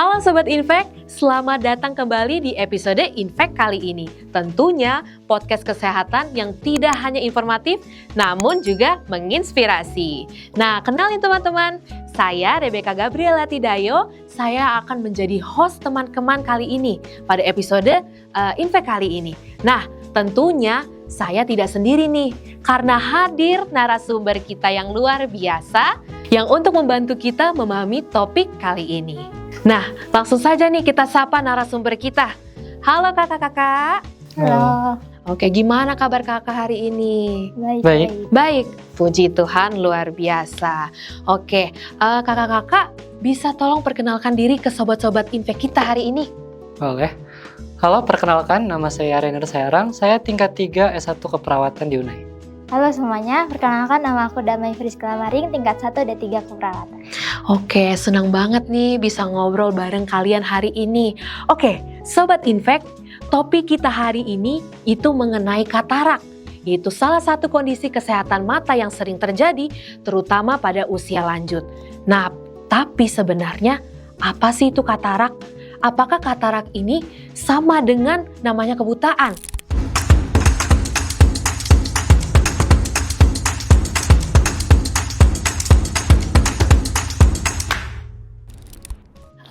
Halo Sobat Infek, selamat datang kembali di episode Infek kali ini. Tentunya podcast kesehatan yang tidak hanya informatif, namun juga menginspirasi. Nah, kenalin teman-teman, saya Rebecca Gabriela Tidayo, saya akan menjadi host teman-teman kali ini pada episode Infek kali ini. Nah, tentunya saya tidak sendiri nih, karena hadir narasumber kita yang luar biasa, yang untuk membantu kita memahami topik kali ini. Nah, langsung saja nih kita sapa narasumber kita. Halo kakak-kakak. Halo. Oke, gimana kabar kakak hari ini? Baik. Puji Tuhan, luar biasa. Oke, kakak-kakak bisa tolong perkenalkan diri ke sobat-sobat Infek kita hari ini? Boleh. Halo, perkenalkan nama saya Rainer Serang. Saya tingkat 3 S1 Keperawatan di UNAI. Halo semuanya, perkenalkan nama aku Damai Friska Maring, tingkat 1 D3 Keperawatan. Oke, senang banget nih bisa ngobrol bareng kalian hari ini. Oke, Sobat Infek, topik kita hari ini itu mengenai katarak. Itu salah satu kondisi kesehatan mata yang sering terjadi, terutama pada usia lanjut. Nah, tapi sebenarnya apa sih itu katarak? Apakah katarak ini sama dengan namanya kebutaan?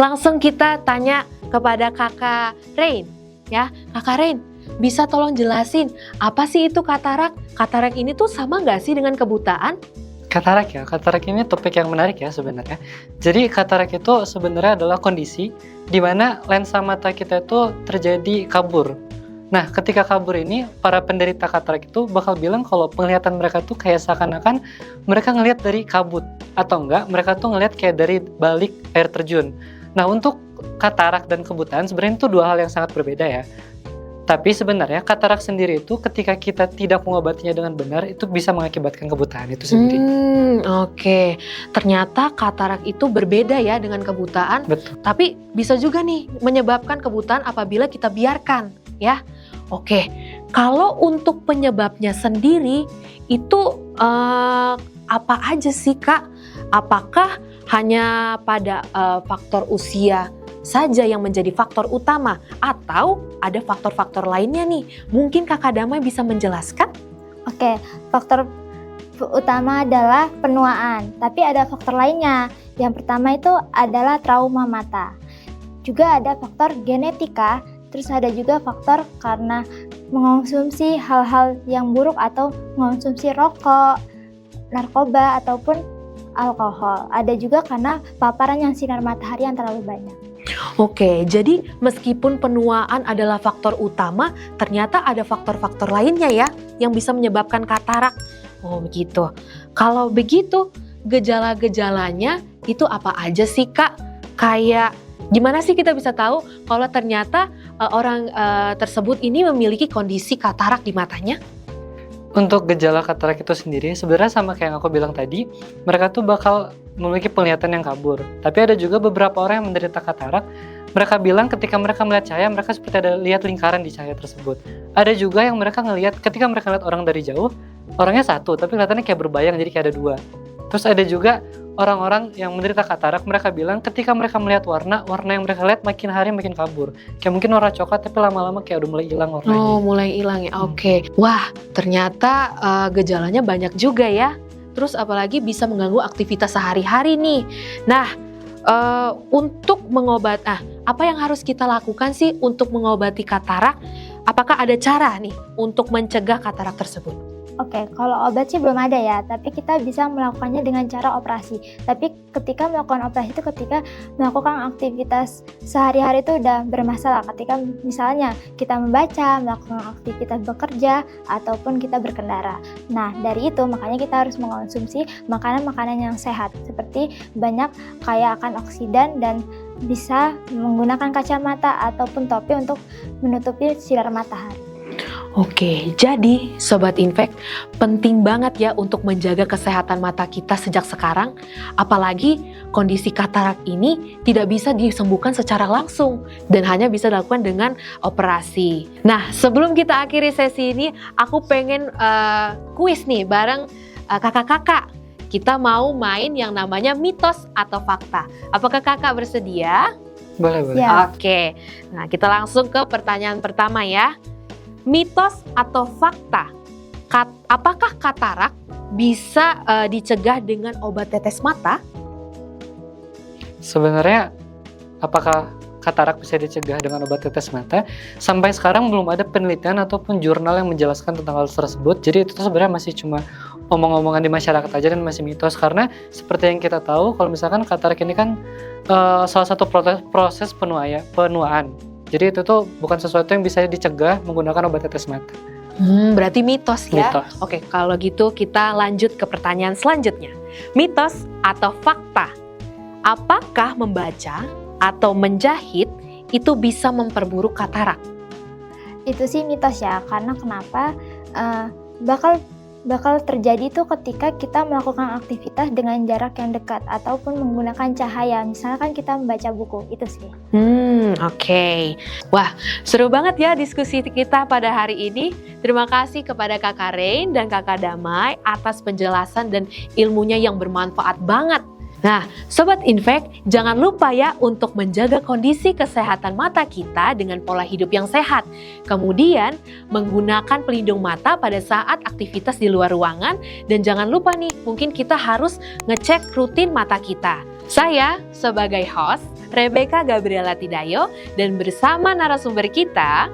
Langsung kita tanya kepada kakak Rain, ya. Kakak Rain, bisa tolong jelasin apa sih itu katarak? Katarak ini tuh sama nggak sih dengan kebutaan? Katarak ini topik yang menarik ya sebenarnya. Jadi katarak itu sebenarnya adalah kondisi di mana lensa mata kita itu terjadi kabur. Nah, ketika kabur ini, para penderita katarak itu bakal bilang kalau penglihatan mereka tuh kayak seakan-akan mereka ngelihat dari kabut, atau enggak, mereka tuh ngelihat kayak dari balik air terjun. Nah, untuk katarak dan kebutaan sebenarnya itu dua hal yang sangat berbeda ya. Tapi sebenarnya katarak sendiri itu ketika kita tidak mengobatinya dengan benar, itu bisa mengakibatkan kebutaan itu sendiri. Oke. Ternyata katarak itu berbeda ya dengan kebutaan. Betul. Tapi bisa juga nih menyebabkan kebutaan apabila kita biarkan, ya. Oke. Kalau untuk penyebabnya sendiri itu apa aja sih Kak? Apakah hanya pada faktor usia saja yang menjadi faktor utama atau ada faktor-faktor lainnya nih? Mungkin Kakak Damai bisa menjelaskan? Oke, faktor utama adalah penuaan, tapi ada faktor lainnya. Yang pertama itu adalah trauma mata. Juga ada faktor genetika, terus ada juga faktor karena mengonsumsi hal-hal yang buruk atau mengonsumsi rokok, narkoba ataupun alkohol. Ada juga karena paparan yang sinar matahari yang terlalu banyak. Oke, jadi meskipun penuaan adalah faktor utama, ternyata ada faktor-faktor lainnya ya yang bisa menyebabkan katarak. Oh begitu. Kalau begitu, gejala-gejalanya itu apa aja sih Kak? Kayak gimana sih kita bisa tahu kalau ternyata orang tersebut ini memiliki kondisi katarak di matanya? Untuk gejala katarak itu sendiri sebenarnya sama kayak yang aku bilang tadi, mereka tuh bakal memiliki penglihatan yang kabur. Tapi ada juga beberapa orang yang menderita katarak, mereka bilang ketika mereka melihat cahaya, mereka seperti ada lihat lingkaran di cahaya tersebut. Ada juga yang mereka ngelihat ketika mereka lihat orang dari jauh, orangnya satu, tapi kelihatannya kayak berbayang, jadi kayak ada dua. Terus ada juga orang-orang yang menderita katarak, mereka bilang ketika mereka melihat warna yang mereka lihat makin hari makin kabur. Kayak mungkin warna coklat tapi lama-lama kayak udah mulai hilang warnanya. Oh, mulai hilang ya. Oke. Wah, ternyata gejalanya banyak juga ya. Terus apalagi bisa mengganggu aktivitas sehari-hari nih. Nah, untuk apa yang harus kita lakukan sih untuk mengobati katarak? Apakah ada cara nih untuk mencegah katarak tersebut? Oke, kalau obat sih belum ada ya, tapi kita bisa melakukannya dengan cara operasi. Tapi ketika melakukan operasi itu ketika melakukan aktivitas sehari-hari itu udah bermasalah. Ketika misalnya kita membaca, melakukan aktivitas bekerja, ataupun kita berkendara. Nah, dari itu makanya kita harus mengonsumsi makanan-makanan yang sehat. Seperti banyak kaya akan oksidan dan bisa menggunakan kacamata ataupun topi untuk menutupi sinar matahari. Oke, jadi Sobat Infek, penting banget ya untuk menjaga kesehatan mata kita sejak sekarang. Apalagi kondisi katarak ini tidak bisa disembuhkan secara langsung dan hanya bisa dilakukan dengan operasi. Nah, sebelum kita akhiri sesi ini, aku pengen kuis nih bareng kakak-kakak. Kita mau main yang namanya mitos atau fakta. Apakah kakak bersedia? Boleh, boleh. Ya. Oke, nah kita langsung ke pertanyaan pertama ya. Mitos atau fakta, apakah katarak bisa dicegah dengan obat tetes mata? Sebenarnya apakah katarak bisa dicegah dengan obat tetes mata? Sampai sekarang belum ada penelitian ataupun jurnal yang menjelaskan tentang hal tersebut. Jadi itu tuh sebenarnya masih cuma omong-omongan di masyarakat aja dan masih mitos. Karena seperti yang kita tahu, kalau misalkan katarak ini kan salah satu proses penuaan. Jadi itu tuh bukan sesuatu yang bisa dicegah menggunakan obat tetes mata. Berarti mitos ya? Mitos. Oke, kalau gitu kita lanjut ke pertanyaan selanjutnya. Mitos atau fakta, apakah membaca atau menjahit itu bisa memperburuk katarak? Itu sih mitos ya, karena kenapa bakal terjadi itu ketika kita melakukan aktivitas dengan jarak yang dekat ataupun menggunakan cahaya. Misalkan kita membaca buku, itu sih. Oke. Wah, seru banget ya diskusi kita pada hari ini. Terima kasih kepada Kakak Rain dan Kakak Damai atas penjelasan dan ilmunya yang bermanfaat banget. Nah, Sobat Infek, jangan lupa ya untuk menjaga kondisi kesehatan mata kita dengan pola hidup yang sehat. Kemudian, menggunakan pelindung mata pada saat aktivitas di luar ruangan. Dan jangan lupa nih, mungkin kita harus ngecek rutin mata kita. Saya sebagai host, Rebecca Gabriela Tidayo, dan bersama narasumber kita,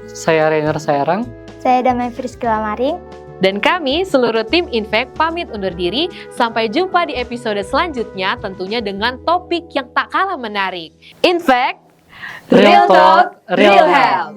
Saya Rainer Sayarang. Saya Damai Friskila Maring. dan kami seluruh tim Infek pamit undur diri. Sampai jumpa di episode selanjutnya, tentunya dengan topik yang tak kalah menarik. Infek, Real Talk, Real Health.